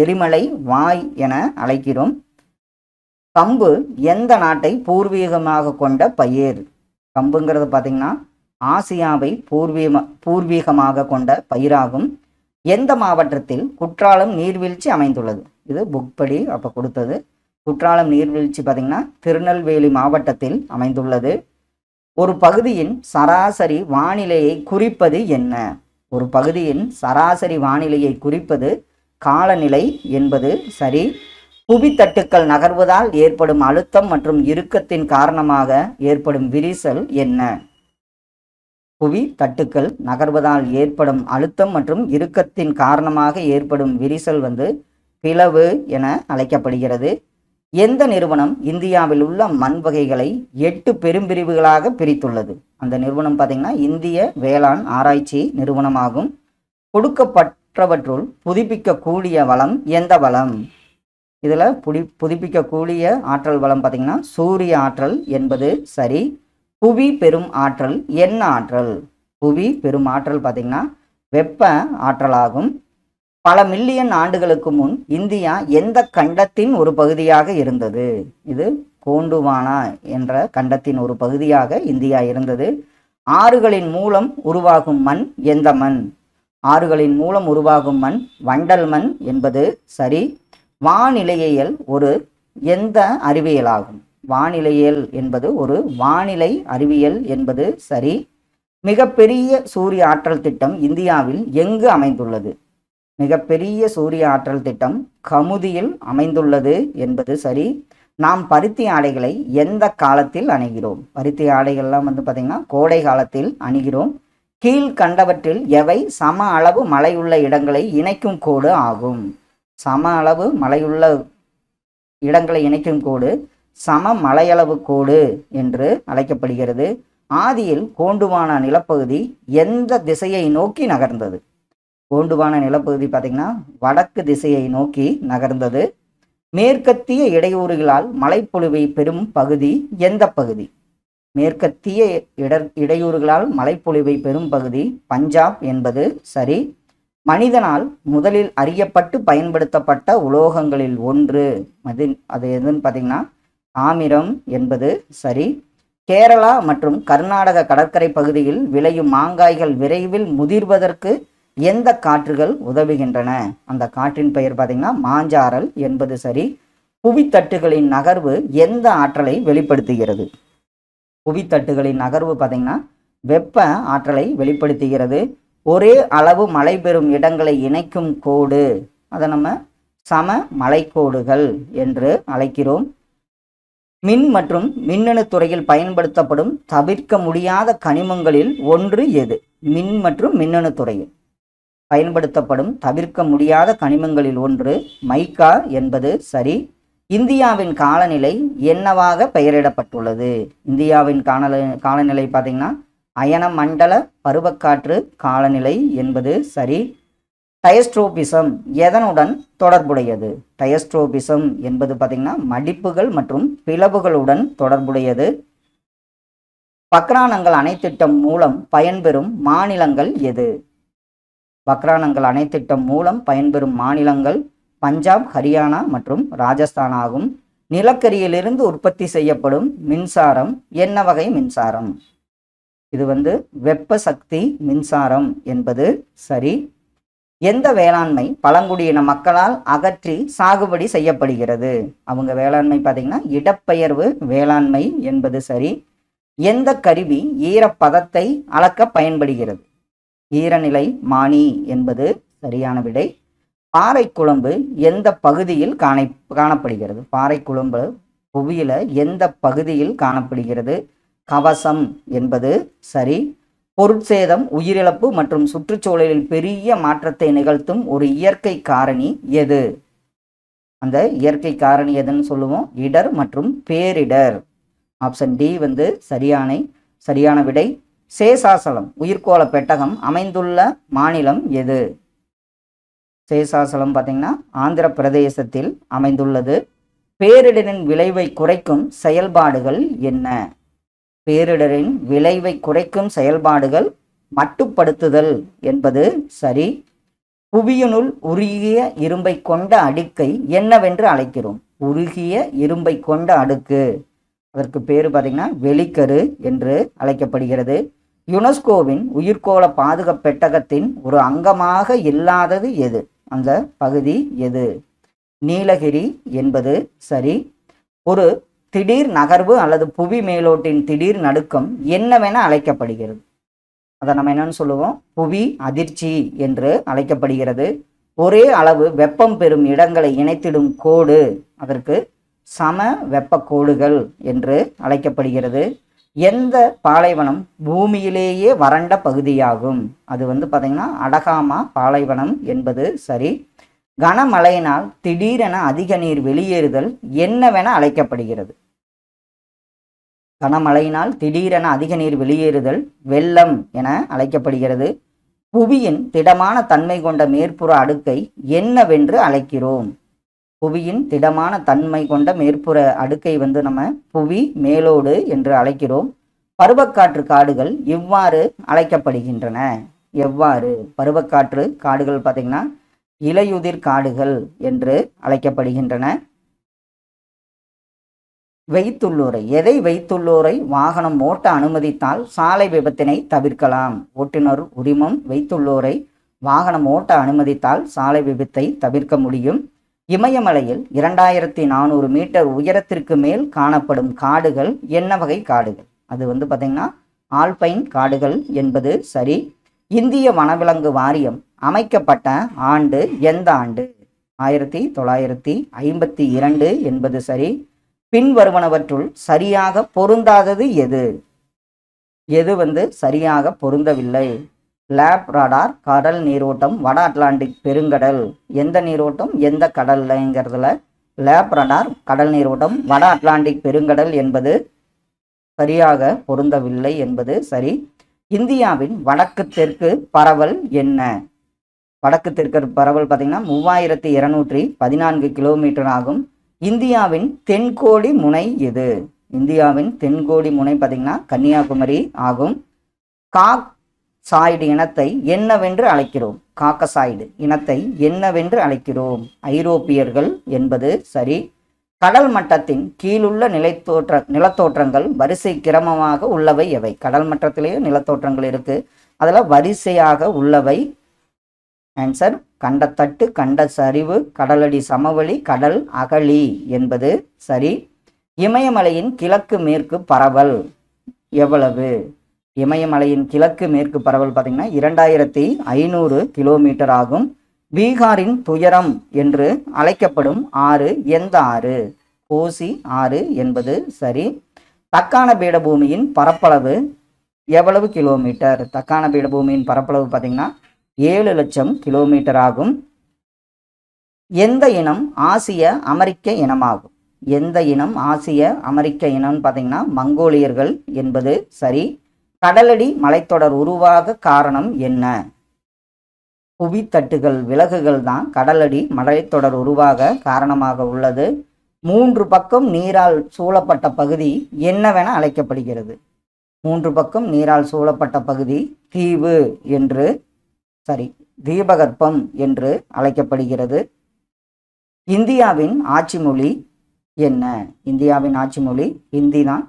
எரிமலை வாய் என அழைக்கிறோம். கம்பு எந்த நாட்டை பூர்வீகமாக கொண்ட பயிர்? கம்புங்கிறது பார்த்தீங்கன்னா ஆசியாவை பூர்வீகமாக கொண்ட பயிராகும். எந்த மாவட்டத்தில் குற்றாலம் நீர்வீழ்ச்சி அமைந்துள்ளது? இது புக் படி அப்போ கொடுத்தது. குற்றாலம் நீர்வீழ்ச்சி பார்த்தீங்கன்னா திருநெல்வேலி மாவட்டத்தில் அமைந்துள்ளது. ஒரு பகுதியின் சராசரி வானிலையை குறிப்பது என்ன? ஒரு பகுதியின் சராசரி வானிலையை குறிப்பது காலநிலை என்பது சரி. புவித்தட்டுக்கள் நகர்வதால் ஏற்படும் அழுத்தம் மற்றும் இறுக்கத்தின் காரணமாக ஏற்படும் விரிசல் என்ன? புவி தட்டுக்கள் நகர்வதால் ஏற்படும் அழுத்தம் மற்றும் இறுக்கத்தின் காரணமாக ஏற்படும் விரிசல் பிளவு என அழைக்கப்படுகிறது. எந்த நிறுவனம் இந்தியாவில் உள்ள மண் வகைகளை 8 பெரும்பிரிவுகளாக பிரித்துள்ளது? அந்த நிறுவனம் பார்த்தீங்கன்னா இந்திய வேளாண் ஆராய்ச்சி நிறுவனமாகும். கொடுக்கப்பட்டவற்றுள் புதுப்பிக்கக்கூடிய வளம் எந்த வளம்? இதில் புதுப்பிக்கக்கூடிய ஆற்றல் வளம் பார்த்தீங்கன்னா சூரிய ஆற்றல் என்பது சரி. புவி பெரும் ஆற்றல் என்ன ஆற்றல்? புவி பெரும் ஆற்றல் பார்த்தீங்கன்னா வெப்ப ஆற்றலாகும். பல மில்லியன் ஆண்டுகளுக்கு முன் இந்தியா எந்த கண்டத்தின் ஒரு பகுதியாக இருந்தது? இது கோண்டுவானா என்ற கண்டத்தின் ஒரு பகுதியாக இந்தியா இருந்தது. ஆறுகளின் மூலம் உருவாகும் மண் எந்த மண்? ஆறுகளின் மூலம் உருவாகும் மண் வண்டல் மண் என்பது சரி. வானிலையியல் ஒரு எந்த அறிவியலாகும்? வானிலையியல் என்பது ஒரு வானிலை அறிவியல் என்பது சரி. மிகப்பெரிய சூரிய ஆற்றல் திட்டம் இந்தியாவில் எங்கு அமைந்துள்ளது? மிகப்பெரிய சூரிய ஆற்றல் திட்டம் கமுதியில் அமைந்துள்ளது என்பது சரி. நாம் பருத்தி ஆடைகளை எந்த காலத்தில் அணிகிறோம்? பருத்தி ஆடைகள்லாம் பார்த்தீங்கன்னா கோடை காலத்தில் அணிகிறோம். கீழ்கண்டவற்றில் எவை சம அளவு மழையுள்ள இடங்களை இணைக்கும் கோடு ஆகும்? சம அளவு மழையுள்ள இடங்களை இணைக்கும் கோடு சம மலையளவு கோடு என்று அழைக்கப்படுகிறது. ஆதியில் கோண்டுவானா நிலப்பகுதி எந்த திசையை நோக்கி நகர்ந்தது? கோண்டுவானா நிலப்பகுதி பார்த்தீங்கன்னா வடக்கு திசையை நோக்கி நகர்ந்தது. மேற்கத்திய இடையூறுகளால் மழைப்பொழிவை பெறும் பகுதி எந்த பகுதி? மேற்கத்திய இடையூறுகளால் மழைப்பொழிவை பெறும் பகுதி பஞ்சாப் என்பது சரி. மனிதனால் முதலில் அறியப்பட்டு பயன்படுத்தப்பட்ட உலோகங்களில் ஒன்று அது எதுன்னு பார்த்தீங்கன்னா தாமிரம் என்பது சரி. கேரளா மற்றும் கர்நாடக கடற்கரை பகுதியில் விளையும் மாங்காய்கள் விரைவில் முதிர்வதற்கு எந்த காற்றுகள் உதவுகின்றன? அந்த காற்றின் பெயர் பார்த்தீங்கன்னா மாஞ்சாரல் என்பது சரி. புவித்தட்டுகளின் நகர்வு எந்த ஆற்றலை வெளிப்படுத்துகிறது? புவித்தட்டுகளின் நகர்வு பார்த்தீங்கன்னா வெப்ப ஆற்றலை வெளிப்படுத்துகிறது. ஒரே அளவு மழை பெறும் இடங்களை இணைக்கும் கோடு, அதை நம்ம சம மலைக்கோடுகள் என்று அழைக்கிறோம். மின் மற்றும் மின்னணு துறையில் பயன்படுத்தப்படும் தவிர்க்க முடியாத கனிமங்களில் ஒன்று எது? மின் மற்றும் மின்னணு துறையில் பயன்படுத்தப்படும் தவிர்க்க முடியாத கனிமங்களில் ஒன்று மைக்கா என்பது சரி. இந்தியாவின் காலநிலை என்னவாக பெயரிடப்பட்டுள்ளது? இந்தியாவின் காலநிலை பார்த்தீங்கன்னா அயன மண்டல பருவக்காற்று காலநிலை என்பது சரி. டயஸ்ட்ரோபிசம் எதனுடன் தொடர்புடையது? டயஸ்ட்ரோபிசம் என்பது பார்த்தீங்கன்னா மடிப்புகள் மற்றும் பிளவுகளுடன் தொடர்புடையது. பக்ரானங்கள் அணைத்திட்டம் மூலம் பயன்பெறும் மாநிலங்கள் எது? பக்ரானங்கள் அணைத்திட்டம் மூலம் பயன்பெறும் மாநிலங்கள் பஞ்சாப், ஹரியானா மற்றும் ராஜஸ்தான் ஆகும். நிலக்கரியிலிருந்து உற்பத்தி செய்யப்படும் மின்சாரம் என்ன வகை மின்சாரம்? இது வெப்ப சக்தி மின்சாரம் என்பது சரி. எந்த வேளாண்மை பழங்குடியின மக்களால் அகற்றி சாகுபடி செய்யப்படுகிறது? அவங்க வேளாண்மை பார்த்தீங்கன்னா இடப்பெயர்வு வேளாண்மை என்பது சரி. எந்த கருவி ஈரப்பதத்தை அளக்க பயன்படுகிறது? ஈரநிலை மானி என்பது சரியான விடை. பாறைக்குழம்பு எந்த பகுதியில் காணப்படுகிறது? பாறைக்குழம்பு புவியில எந்த பகுதியில் காணப்படுகிறது? கவசம் என்பது சரி. பொருட்சேதம், உயிரிழப்பு மற்றும் சுற்றுச்சூழலில் பெரிய மாற்றத்தை நிகழ்த்தும் ஒரு இயற்கை காரணி எது? அந்த இயற்கை காரணி எதுன்னு சொல்லுவோம்? இடர் மற்றும் பேரிடர். ஆப்ஷன் டி சரியான விடை. சேஷாசலம் உயிர்கோள பெட்டகம் அமைந்துள்ள மாநிலம் எது? சேஷாசலம் பார்த்தீங்கன்னா ஆந்திர பிரதேசத்தில் அமைந்துள்ளது. பேரிடரின் விளைவை குறைக்கும் செயல்பாடுகள் என்ன? பேரிடரின் விளைவை குறைக்கும் செயல்பாடுகள் மட்டுப்படுத்துதல் என்பது சரி. புவியினுள் உருகிய இரும்பை கொண்ட அடுக்கை என்னவென்று அழைக்கிறோம்? உருகிய இரும்பை கொண்ட அடுக்கு, அதற்கு பேரு பார்த்தீங்கன்னா வெளிக்கரு என்று அழைக்கப்படுகிறது. யுனெஸ்கோவின் உயிர்கோள பாதுகாப்பு பெட்டகத்தின் ஒரு அங்கமாக இல்லாதது எது? அந்த பகுதி எது? நீலகிரி என்பது சரி. ஒரு திடீர் நகர்வு அல்லது புவி மேலோட்டின் திடீர் நடுக்கம் என்னவென அழைக்கப்படுகிறது? அதை நம்ம என்னன்னு சொல்லுவோம்? புவி அதிர்ச்சி என்று அழைக்கப்படுகிறது. ஒரே அளவு வெப்பம் பெறும் இடங்களை இணைத்திடும் கோடு, அதற்கு சம வெப்ப கோடுகள் என்று அழைக்கப்படுகிறது. எந்த பாலைவனம் பூமியிலேயே வறண்ட பகுதியாகும்? அது பார்த்தீங்கன்னா அடகாமா பாலைவனம் என்பது சரி. கனமழையினால் திடீரென அதிக நீர் வெளியேறுதல் என்னவென அழைக்கப்படுகிறது? கனமழையினால் திடீரென அதிக நீர் வெளியேறுதல் வெள்ளம் என அழைக்கப்படுகிறது. புவியின் திடமான தன்மை கொண்ட மேற்புற அடுக்கை என்னவென்று அழைக்கிறோம்? புவியின் திடமான தன்மை கொண்ட மேற்புற அடுக்கை நம்ம புவி மேலோடு என்று அழைக்கிறோம். பருவக்காற்று காடுகள் இவ்வாறு அழைக்கப்படுகின்றன. எவ்வாறு? பருவக்காற்று காடுகள் பார்த்தீங்கன்னா இலையுதிர் காடுகள் என்று அழைக்கப்படுகின்றன. வைத்துள்ளோரை, எதை வைத்துள்ளோரை வாகனம் ஓட்ட அனுமதித்தால் சாலை விபத்தினை தவிர்க்கலாம்? ஓட்டுநர் உரிமம் வைத்துள்ளோரை வாகனம் ஓட்ட அனுமதித்தால் சாலை விபத்தை தவிர்க்க முடியும். இமயமலையில் 2400 மீட்டர் உயரத்திற்கு மேல் காணப்படும் காடுகள் என்ன வகை காடுகள்? அது பார்த்தீங்கன்னா ஆல்பைன் காடுகள் என்பது சரி. இந்திய வனவிலங்கு வாரியம் அமைக்கப்பட்ட ஆண்டு எந்த ஆண்டு? 1952 என்பது சரி. பின்வருவனவற்றுள் சரியாக பொருந்தாதது எது? எது சரியாக பொருந்தவில்லை? லேப்ரடார் கடல் நீரோட்டம், வட அட்லாண்டிக் பெருங்கடல். எந்த நீரோட்டம் எந்த கடல்ங்கிறதுல லேப்ரடார் கடல் நீரோட்டம், வட அட்லாண்டிக் பெருங்கடல் என்பது சரியாக பொருந்தவில்லை என்பது சரி. இந்தியாவின் வடக்கு தெற்கு பரவல் என்ன? வடக்கு தெற்கு பரவல் பார்த்தீங்கன்னா 3214 கிலோமீட்டர் ஆகும். இந்தியாவின் தென்கோடி முனை எது? இந்தியாவின் தென்கோடி முனை பார்த்தீங்கன்னா கன்னியாகுமரி ஆகும். காக்சாய்டு இனத்தை என்னவென்று அழைக்கிறோம்? காக்கசாய்டு இனத்தை என்னவென்று அழைக்கிறோம்? ஐரோப்பியர்கள் என்பது சரி. கடல் மட்டத்தின் கீழுள்ள நிலத்தோற்றங்கள் வரிசை கிரமமாக உள்ளவை எவை? கடல் மட்டத்திலேயே நிலத்தோற்றங்கள் இருக்கு, அதில் வரிசையாக உள்ளவை. ஆன்சர் கண்டத்தட்டு, கண்ட சரிவு, கடலடி சமவெளி, கடல் அகழி என்பது சரி. இமயமலையின் கிழக்கு மேற்கு பரவல் எவ்வளவு? இமயமலையின் கிழக்கு மேற்கு பரவல் பார்த்தீங்கன்னா 2500 கிலோமீட்டர் ஆகும். பீகாரின் துயரம் என்று அழைக்கப்படும் ஆறு எந்த ஆறு? கோசி ஆறு என்பது சரி. தக்கான பீடபூமியின் பரப்பளவு எவ்வளவு கிலோமீட்டர்? தக்கான பீடபூமியின் பரப்பளவு பார்த்தீங்கன்னா 7 லட்சம் கிலோமீட்டர் ஆகும். எந்த இனம் ஆசிய அமெரிக்க இனமாகும்? எந்த இனம் ஆசிய அமெரிக்க இனம்னு பார்த்தீங்கன்னா மங்கோலியர்கள் என்பது சரி. கடலடி மலைத்தொடர் உருவாக காரணம் என்ன? புவித்தட்டுகள் விலகுகள் தான் கடலடி மலைத்தொடர் உருவாக காரணமாக உள்ளது. 3 பக்கம் நீரால் சூழப்பட்ட பகுதி என்னவென அழைக்கப்படுகிறது? 3 பக்கம் நீரால் சூழப்பட்ட பகுதி தீவு என்று தீபகற்பம் என்று அழைக்கப்படுகிறது. இந்தியாவின் ஆட்சி மொழி என்ன? இந்தியாவின் ஆட்சி மொழி ஹிந்தி தான்.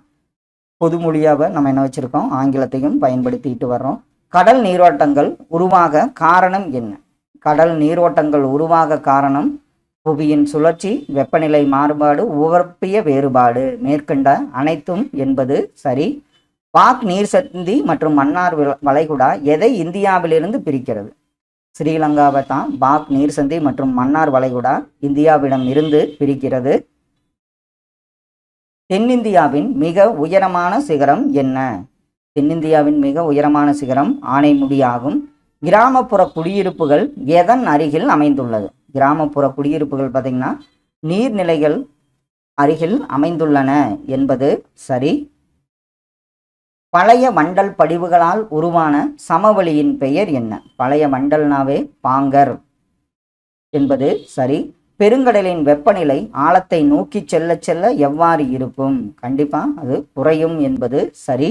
பொதுமொழியாக நம்ம என்ன வச்சிருக்கோம்? ஆங்கிலத்தையும் பயன்படுத்திட்டு வர்றோம். கடல் நீரோட்டங்கள் உருவாக காரணம் என்ன? கடல் நீரோட்டங்கள் உருவாக காரணம் புவியின் சுழற்சி, வெப்பநிலை மாறுபாடு, உவர்ப்பிய வேறுபாடு, மேற்கண்ட அனைத்தும் என்பது சரி. பாக் நீர்சந்தி மற்றும் மன்னார் வளைகுடா எதை இந்தியாவிலிருந்து பிரிக்கிறது? ஸ்ரீலங்காவை தான் பாக் நீர்சந்தி மற்றும் மன்னார் வளைகுடா இந்தியாவிடம் இருந்து பிரிக்கிறது. தென்னிந்தியாவின் மிக உயரமான சிகரம் என்ன? தென்னிந்தியாவின் மிக உயரமான சிகரம் ஆனைமுடி ஆகும். கிராமப்புற குடியிருப்புகள் எதன் அருகில் அமைந்துள்ளது? கிராமப்புற குடியிருப்புகள் பார்த்தீங்கன்னா நீர்நிலைகள் அருகில் அமைந்துள்ளன என்பது சரி. பழைய வண்டல் படிவுகளால் உருவான சமவெளியின் பெயர் என்ன? பழைய வண்டல்னாவே பாங்கர் என்பது சரி. பெருங்கடலின் வெப்பநிலை ஆழத்தை நோக்கி செல்ல செல்ல எவ்வாறு இருக்கும்? கண்டிப்பா அது குறையும் என்பது சரி.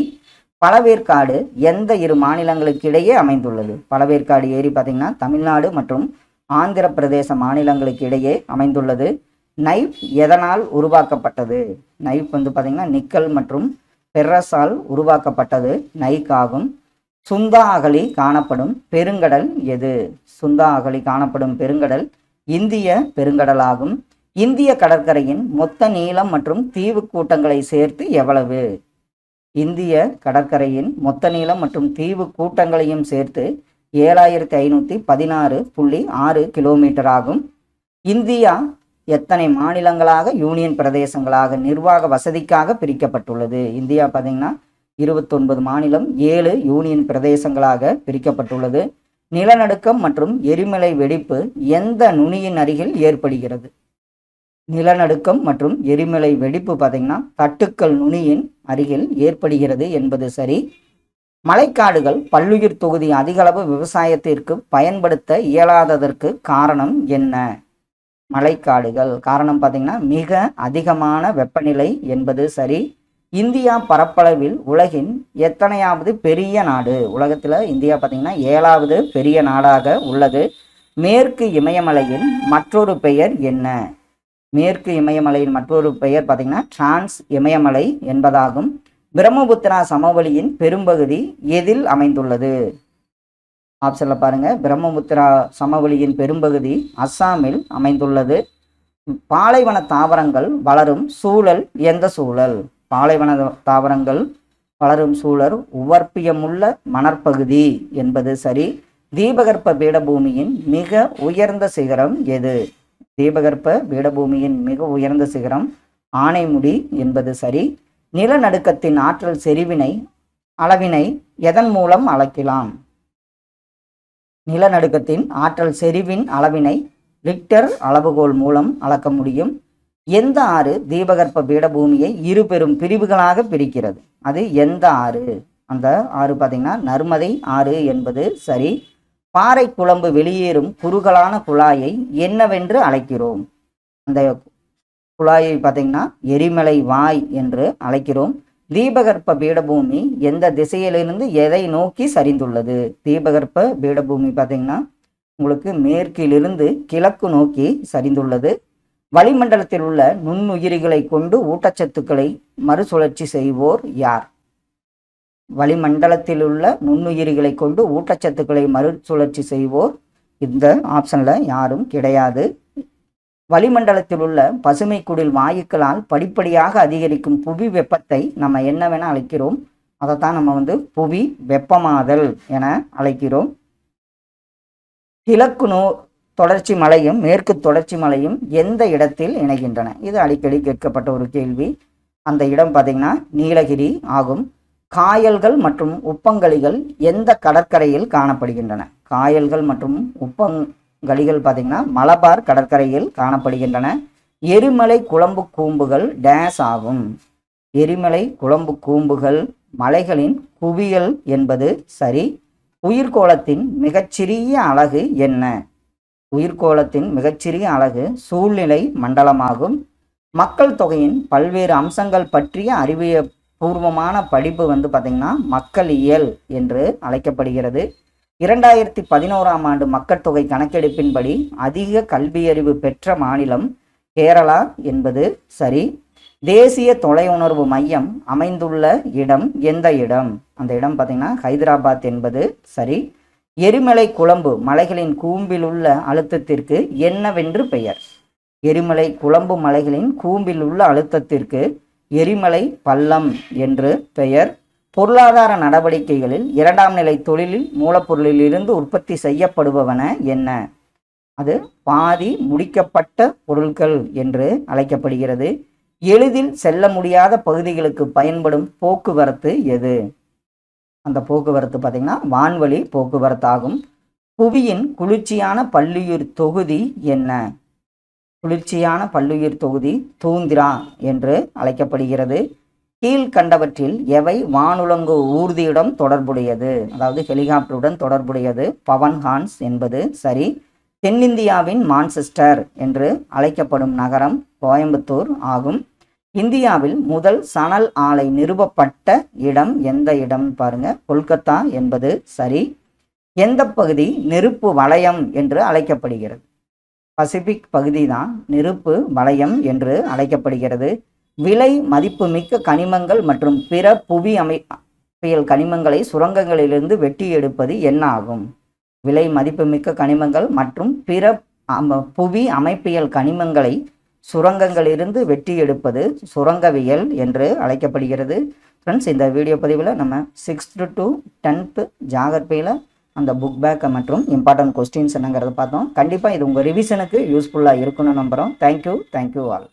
பழவேற்காடு எந்த 2 மாநிலங்களுக்கு இடையே அமைந்துள்ளது? பழவேற்காடு ஏரி பார்த்தீங்கன்னா தமிழ்நாடு மற்றும் ஆந்திர பிரதேச மாநிலங்களுக்கு இடையே அமைந்துள்ளது. நைப் எதனால் உருவாக்கப்பட்டது? நைப் பார்த்தீங்கன்னா நிக்கல் மற்றும் பெர்ரஸால் உருவாக்கப்பட்டது நைக் ஆகும். சுந்தா அகழி காணப்படும் பெருங்கடல் எது? சுந்தா அகழி காணப்படும் பெருங்கடல் இந்திய பெருங்கடலாகும். இந்திய கடற்கரையின் மொத்த நீளம் மற்றும் தீவு கூட்டங்களை சேர்த்து எவ்வளவு? இந்திய கடற்கரையின் மொத்த நீளம் மற்றும் தீவு கூட்டங்களையும் சேர்த்து 7516.6 கிலோமீட்டர் ஆகும். இந்தியா எத்தனை மாநிலங்களாக, யூனியன் பிரதேசங்களாக நிர்வாக வசதிக்காக பிரிக்கப்பட்டுள்ளது? இந்தியா பார்த்தீங்கன்னா 29 மாநிலம், 7 யூனியன் பிரதேசங்களாக பிரிக்கப்பட்டுள்ளது. நிலநடுக்கம் மற்றும் எரிமலை வெடிப்பு எந்த நுனியின் அருகில் ஏற்படுகிறது? நிலநடுக்கம் மற்றும் எரிமலை வெடிப்பு பார்த்தீங்கன்னா தட்டுக்கள் நுனியின் அருகில் ஏற்படுகிறது என்பது சரி. மழைக்காடுகள் பல்லுயிர் தொகுதி அதிகளவு விவசாயத்திற்கு பயன்படுத்த இயலாததற்கு காரணம் என்ன? மழைக்காடுகள் காரணம் பார்த்தீங்கன்னா மிக அதிகமான வெப்பநிலை என்பது சரி. இந்தியா பரப்பளவில் உலகின் எத்தனையாவது பெரிய நாடு? உலகத்தில் இந்தியா பார்த்தீங்கன்னா 7வது பெரிய நாடாக உள்ளது. மேற்கு இமயமலையின் மற்றொரு பெயர் என்ன? மேற்கு இமயமலையின் மற்றொரு பெயர் பார்த்தீங்கன்னா டிரான்ஸ் இமயமலை என்பதாகும். பிரம்மபுத்திரா சமவெளியின் பெரும்பகுதி எதில் அமைந்துள்ளது? ஆப்ஷன்ல பாருங்க. பிரம்மபுத்திரா சமவெளியின் பெரும்பகுதி அஸ்ஸாமில் அமைந்துள்ளது. பாலைவன தாவரங்கள் வளரும் சூழல் எந்த சூழல்? பாலைவன தாவரங்கள் வளரும் சூழல் உவர்ப்பியமுள்ள மணற்பகுதி என்பது சரி. தீபகற்ப பீடபூமியின் மிக உயர்ந்த சிகரம் எது? தீபகற்ப பீடபூமியின் மிக உயர்ந்த சிகரம் ஆனைமுடி என்பது சரி. நிலநடுக்கத்தின் ஆற்றல் செறிவினை அளவினை எதன் மூலம் அளக்கலாம்? நிலநடுக்கத்தின் ஆற்றல் செறிவின் அளவினை ரிக்டர் அளவுகோல் மூலம் அளக்க முடியும். எந்த ஆறு தீபகற்ப பீடபூமியை 2 பெரும் பிரிவுகளாக பிரிக்கிறது? அது எந்த ஆறு? அந்த ஆறு பார்த்தீங்கன்னா நர்மதை ஆறு என்பது சரி. பாறை குழம்பு வெளியேறும் குறுகலான குழாயை என்னவென்று அழைக்கிறோம்? அந்த குழாயை பார்த்தீங்கன்னா எரிமலை வாய் என்று அழைக்கிறோம். தீபகற்ப பீடபூமி எந்த திசையிலிருந்து எதை நோக்கி சரிந்துள்ளது? தீபகற்ப பீடபூமி பார்த்தீங்கன்னா உங்களுக்கு மேற்கிலிருந்து கிழக்கு நோக்கி சரிந்துள்ளது. வளிமண்டலத்தில் உள்ள நுண்ணுயிரிகளை கொண்டு ஊட்டச்சத்துக்களை மறுசுழற்சி செய்வோர் யார்? வளிமண்டலத்தில் உள்ள நுண்ணுயிரிகளை கொண்டு ஊட்டச்சத்துக்களை மறுசுழற்சி செய்வோர் இந்த ஆப்ஷன்ல யாரும் கிடையாது. வளிமண்டலத்தில் உள்ள பசுமை குடில் வாயுக்களால் படிப்படியாக அதிகரிக்கும் புவி வெப்பத்தை நம்ம என்னவென அழைக்கிறோம்? அதைத்தான் நம்ம புவி வெப்பமாதல் என அழைக்கிறோம். கிழக்கு தொடர்ச்சி மலையும் மேற்கு தொடர்ச்சி மலையும் எந்த இடத்தில் இணைகின்றன? இது அடிக்கடி கேட்கப்பட்ட ஒரு கேள்வி. அந்த இடம் பார்த்தீங்கன்னா நீலகிரி ஆகும். காயல்கள் மற்றும் உப்பங்கழிகள் எந்த கடற்கரையில் காணப்படுகின்றன? காயல்கள் மற்றும் உப்பங்கழிகள் பார்த்தீங்கன்னா மலபார் கடற்கரையில் காணப்படுகின்றன. எரிமலை குழம்பு கூம்புகள் டேஸ் ஆகும். எரிமலை குழம்பு கூம்புகள் மலைகளின் குவியல் என்பது சரி. உயிர்கோளத்தின் மிகச்சிறிய அலகு என்ன? உயிர்கோளத்தின் மிகச்சிறிய அலகு சூழ்நிலை மண்டலமாகும். மக்கள் தொகையின் பல்வேறு அம்சங்கள் பற்றிய அறிவியபூர்வமான படிப்பு பார்த்தீங்கன்னா மக்களியல் என்று அழைக்கப்படுகிறது. 2011ஆம் ஆண்டு மக்கள் தொகை கணக்கெடுப்பின்படி அதிக கல்வியறிவு பெற்ற மாநிலம் கேரளா என்பது சரி. தேசிய தொலையுணர்வு மையம் அமைந்துள்ள இடம் எந்த இடம்? அந்த இடம் பார்த்தீங்கன்னா ஹைதராபாத் என்பது சரி. எரிமலை குழம்பு மலைகளின் கூம்பில் உள்ள அழுத்தத்திற்கு என்னவென்று பெயர்? எரிமலை குழம்பு மலைகளின் கூம்பில் உள்ள அழுத்தத்திற்கு எரிமலை பள்ளம் என்று பெயர். பொருளாதார நடவடிக்கைகளில் இரண்டாம் நிலை தொழிலில் மூலப்பொருளில் இருந்து உற்பத்தி செய்யப்படுபவன என்ன? அது பாதி முடிக்கப்பட்ட பொருட்கள் என்று அழைக்கப்படுகிறது. எளிதில் செல்ல முடியாத பகுதிகளுக்கு பயன்படும் போக்குவரத்து எது? அந்த போக்குவரத்து பார்த்தீங்கன்னா வான்வழி போக்குவரத்து ஆகும். புவியின் குளிர்ச்சியான பல்லுயிர் தொகுதி என்ன? குளிர்ச்சியான பல்லுயிர் தொகுதி தூந்திரா என்று அழைக்கப்படுகிறது. கீழ்கண்டவற்றில் எவை வானுலங்கு ஊர்தியுடன் தொடர்புடையது? அதாவது ஹெலிகாப்டருடன் தொடர்புடையது. பவன் ஹான்ஸ் என்பது சரி. தென்னிந்தியாவின் மான்செஸ்டர் என்று அழைக்கப்படும் நகரம் கோயம்புத்தூர் ஆகும். இந்தியாவில் முதல் சணல் ஆலை நிறுவப்பட்ட இடம் எந்த இடம் பாருங்க? கொல்கத்தா என்பது சரி. எந்த பகுதி நெருப்பு வளையம் என்று அழைக்கப்படுகிறது? பசிபிக் பகுதி தான் நெருப்பு வளையம் என்று அழைக்கப்படுகிறது. விலை மதிப்புமிக்க கனிமங்கள் மற்றும் பிற புவி அமைப்பியல் கனிமங்களை சுரங்கங்களிலிருந்து வெட்டி எடுப்பது என்ன ஆகும்? விலை மதிப்புமிக்க கனிமங்கள் மற்றும் பிற புவி அமைப்பியல் கனிமங்களை சுரங்கங்களிலிருந்து வெட்டி எடுப்பது சுரங்கவியல் என்று அழைக்கப்படுகிறது. ஃப்ரெண்ட்ஸ், இந்த வீடியோ பதிவில் நம்ம 6th to 10th ஜாகிரபியில் அந்த புக் பேக் மற்றும் இம்பார்ட்டன்ட் கொஸ்டின்ஸ் என்னங்கிறத பார்த்தோம். கண்டிப்பாக இது உங்கள் ரிவிஷனுக்கு யூஸ்ஃபுல்லாக இருக்குன்னு நம்புகிறோம். Thank you all.